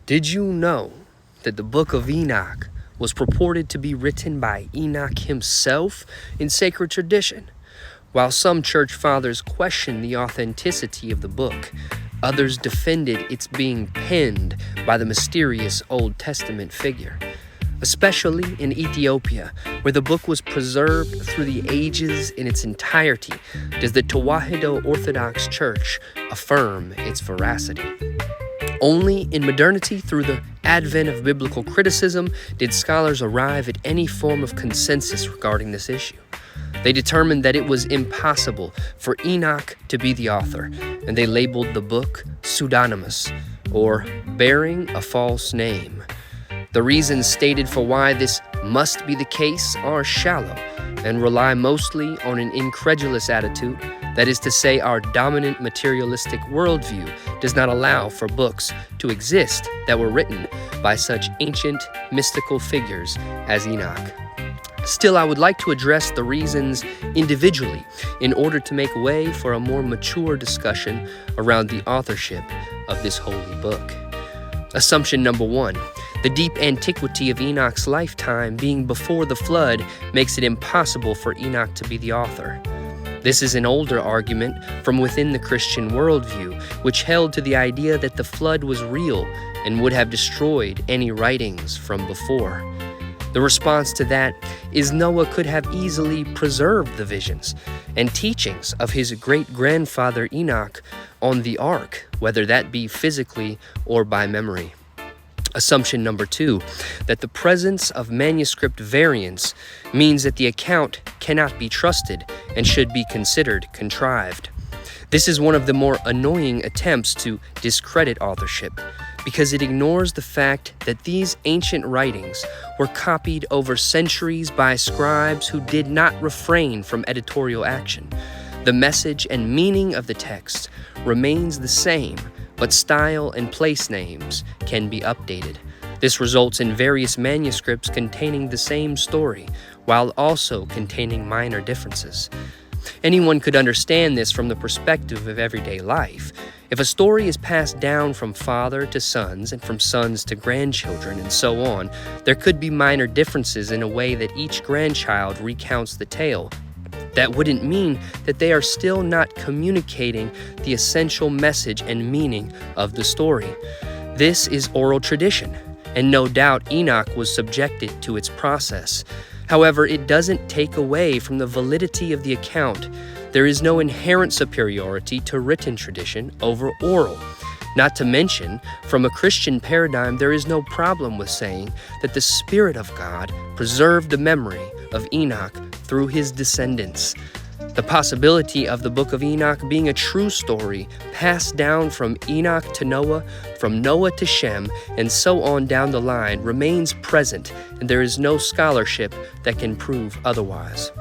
Did you know that the book of Enoch was purported to be written by Enoch himself in sacred tradition? While some church fathers question the authenticity of the book, others defended its being penned by the mysterious Old Testament figure. Especially in Ethiopia, where the book was preserved through the ages in its entirety, does the Tewahedo Orthodox Church affirm its veracity. Only in modernity, through the advent of biblical criticism, did scholars arrive at any form of consensus regarding this issue. They determined that it was impossible for Enoch to be the author, and they labeled the book pseudonymous, or bearing a false name. The reasons stated for why this must be the case are shallow and rely mostly on an incredulous attitude. That is to say, our dominant materialistic worldview does not allow for books to exist that were written by such ancient mystical figures as Enoch. Still, I would like to address the reasons individually in order to make way for a more mature discussion around the authorship of this holy book. Assumption number 1. The deep antiquity of Enoch's lifetime being before the flood makes it impossible for Enoch to be the author. This is an older argument from within the Christian worldview, which held to the idea that the flood was real and would have destroyed any writings from before. The response to that is Noah could have easily preserved the visions and teachings of his great-grandfather Enoch on the ark, whether that be physically or by memory. Assumption number 2, that the presence of manuscript variants means that the account cannot be trusted and should be considered contrived. This is one of the more annoying attempts to discredit authorship, because it ignores the fact that these ancient writings were copied over centuries by scribes who did not refrain from editorial action. The message and meaning of the text remains the same, but style and place names can be updated. This results in various manuscripts containing the same story, while also containing minor differences. Anyone could understand this from the perspective of everyday life. If a story is passed down from father to sons and from sons to grandchildren and so on, there could be minor differences in a way that each grandchild recounts the tale. That wouldn't mean that they are still not communicating the essential message and meaning of the story. This is oral tradition, and no doubt Enoch was subjected to its process. However, it doesn't take away from the validity of the account. There is no inherent superiority to written tradition over oral. Not to mention, from a Christian paradigm, there is no problem with saying that the Spirit of God preserved the memory of Enoch through his descendants. The possibility of the book of Enoch being a true story passed down from Enoch to Noah, from Noah to Shem, and so on down the line remains present, and there is no scholarship that can prove otherwise.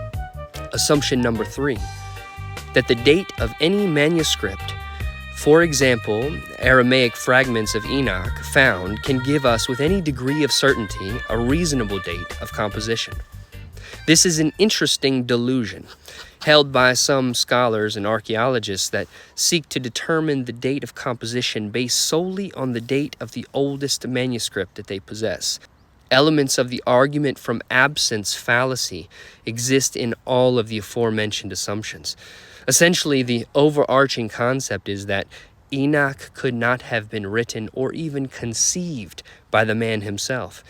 Assumption number 3, that the date of any manuscript, for example, Aramaic fragments of Enoch found, can give us with any degree of certainty a reasonable date of composition. This is an interesting delusion held by some scholars and archaeologists that seek to determine the date of composition based solely on the date of the oldest manuscript that they possess. Elements of the argument from absence fallacy exist in all of the aforementioned assumptions. Essentially, the overarching concept is that Enoch could not have been written or even conceived by the man himself,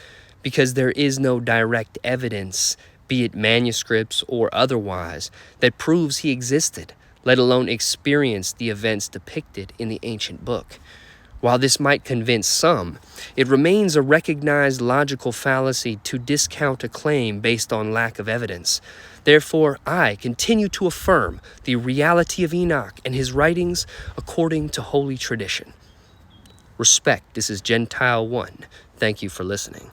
because there is no direct evidence, be it manuscripts or otherwise, that proves he existed, let alone experienced the events depicted in the ancient book. While this might convince some, it remains a recognized logical fallacy to discount a claim based on lack of evidence. Therefore, I continue to affirm the reality of Enoch and his writings according to holy tradition. Respect, this is Gentile 1. Thank you for listening.